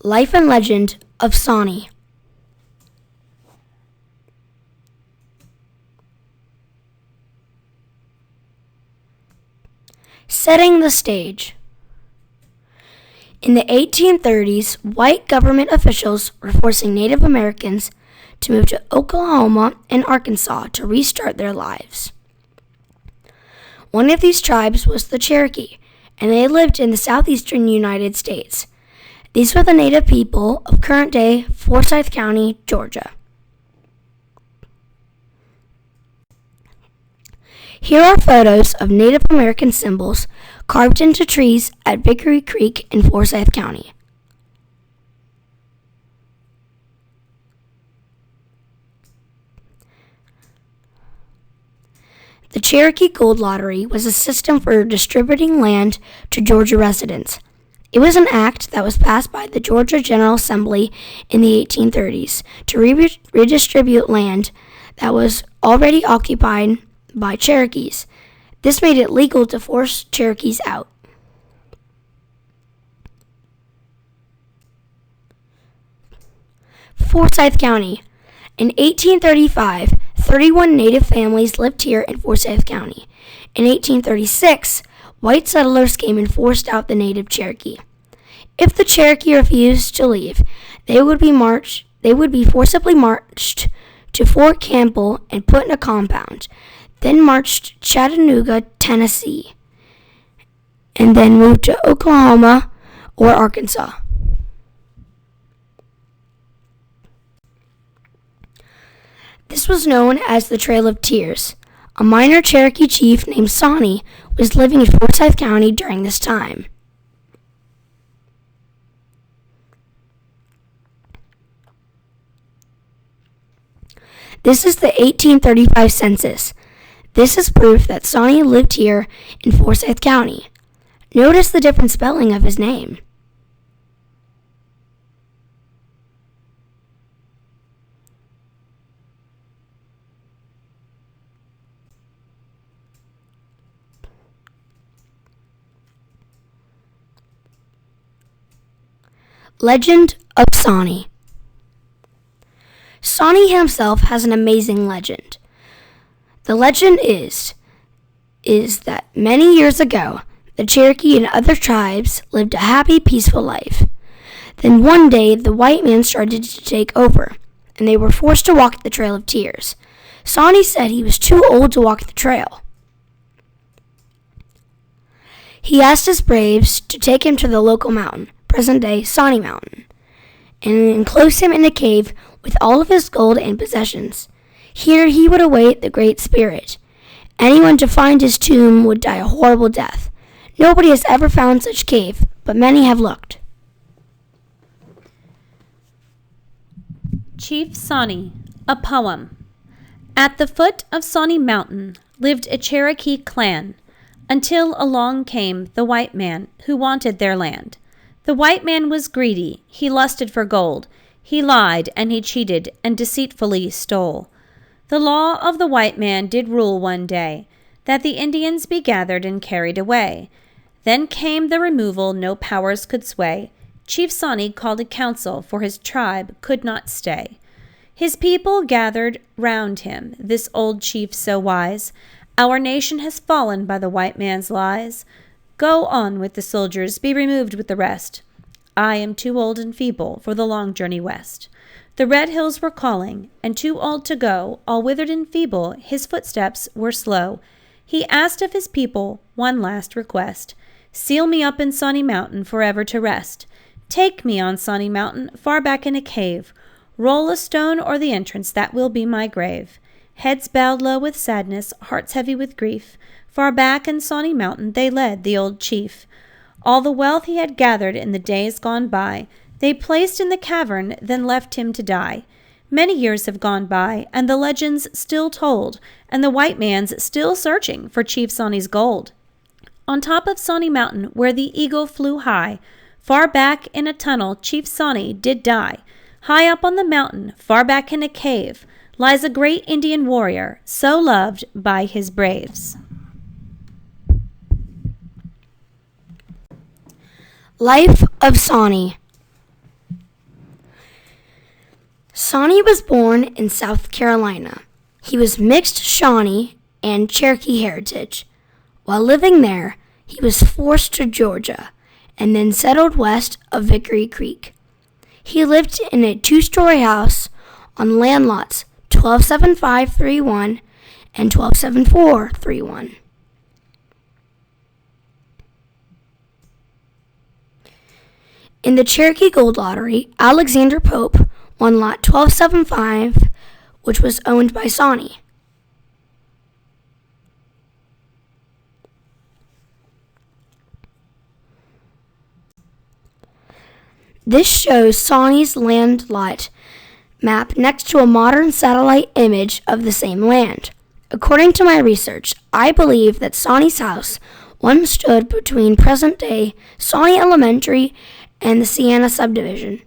Life and Legend of Sawnee. Setting the stage. In the 1830s, white government officials were forcing Native Americans to move to Oklahoma and Arkansas to restart their lives. One of these tribes was the Cherokee, and they lived in the southeastern United States. These were the native people of current-day Forsyth County, Georgia. Here are photos of Native American symbols carved into trees at Vickery Creek in Forsyth County. The Cherokee Gold Lottery was a system for distributing land to Georgia residents. It was an act that was passed by the Georgia General Assembly in the 1830s to redistribute land that was already occupied by Cherokees. This made it legal to force Cherokees out. Forsyth County. In 1835, 31 Native families lived here in Forsyth County. In 1836, white settlers came and forced out the native Cherokee. If the Cherokee refused to leave, they would be forcibly marched to Fort Campbell and put in a compound, then marched to Chattanooga, Tennessee, and then moved to Oklahoma or Arkansas. This was known as the Trail of Tears. A minor Cherokee chief named Sawnee was living in Forsyth County during this time. This is the 1835 census. This is proof that Sawnee lived here in Forsyth County. Notice the different spelling of his name. Legend of Sawnee. Sawnee himself has an amazing legend. The legend is that many years ago, the Cherokee and other tribes lived a happy, peaceful life. Then one day, the white man started to take over, and they were forced to walk the Trail of Tears. Sawnee said he was too old to walk the trail. He asked his braves to take him to the local mountain, present-day Sawnee Mountain, and enclose him in a cave with all of his gold and possessions. Here he would await the Great Spirit. Anyone to find his tomb would die a horrible death. Nobody has ever found such cave, but many have looked. Chief Sawnee, a poem. At the foot of Sawnee Mountain lived a Cherokee clan, until along came the white man who wanted their land. The white man was greedy, he lusted for gold. He lied and he cheated and deceitfully stole. The law of the white man did rule one day, that the Indians be gathered and carried away. Then came the removal no powers could sway. Chief Sawnee called a council, for his tribe could not stay. His people gathered round him, this old chief so wise. Our nation has fallen by the white man's lies. Go on with the soldiers, be removed with the rest. I am too old and feeble for the long journey west. The red hills were calling, and too old to go, all withered and feeble, his footsteps were slow. He asked of his people one last request. Seal me up in Sawnee Mountain forever to rest. Take me on Sawnee Mountain, far back in a cave. Roll a stone o'er the entrance, that will be my grave. Heads bowed low with sadness, hearts heavy with grief. Far back in Sawnee Mountain they led the old chief. All the wealth he had gathered in the days gone by, they placed in the cavern, then left him to die. Many years have gone by, and the legend's still told, and the white man's still searching for Chief Sawnee's gold. On top of Sawnee Mountain, where the eagle flew high, far back in a tunnel Chief Sawnee did die. High up on the mountain, far back in a cave, lies a great Indian warrior, so loved by his braves. Life of Sawnee. Sawnee was born in South Carolina. He was mixed Shawnee and Cherokee heritage. While living there, he was forced to Georgia and then settled west of Vickery Creek. He lived in a two-story house on land lots 127531 and 127431. In the Cherokee Gold Lottery, Alexander Pope won lot 1275, which was owned by Sawnee. This shows Sawnee's land lot map next to a modern satellite image of the same land. According to my research, I believe that Sawnee's house once stood between present-day Sawnee Elementary and the Sienna subdivision.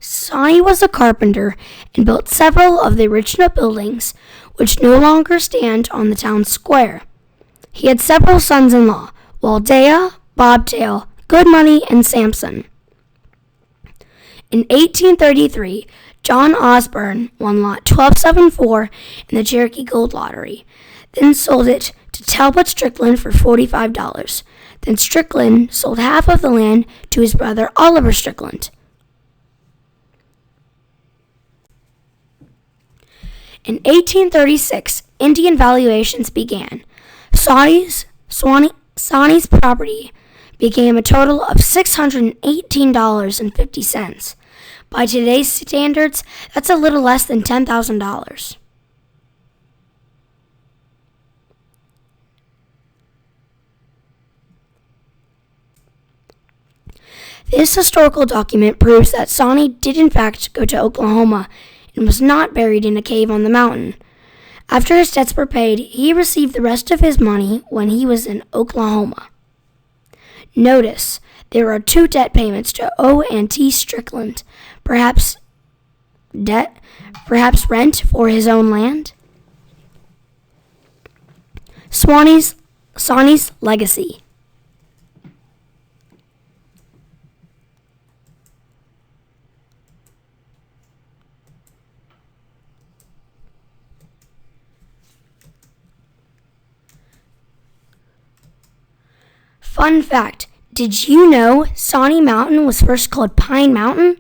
Sawnee was a carpenter and built several of the original buildings which no longer stand on the town square. He had several sons-in-law, Waldea, Bobtail, Goodmoney, and Sampson. In 1833, John Osborne won lot 1274 in the Cherokee Gold Lottery, then sold it to Talbot Strickland for $45. Then Strickland sold half of the land to his brother Oliver Strickland. In 1836, Indian valuations began. Sawnee's property became a total of $618.50. By today's standards, that's a little less than $10,000. This historical document proves that Sawnee did in fact go to Oklahoma and was not buried in a cave on the mountain. After his debts were paid, he received the rest of his money when he was in Oklahoma. Notice, there are 2 debt payments to O and T Strickland. Perhaps rent for his own land? Sawnee's legacy. Fun fact, did you know Sawnee Mountain was first called Pine Mountain?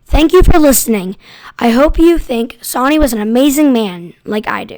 Thank you for listening. I hope you think Sawnee was an amazing man like I do.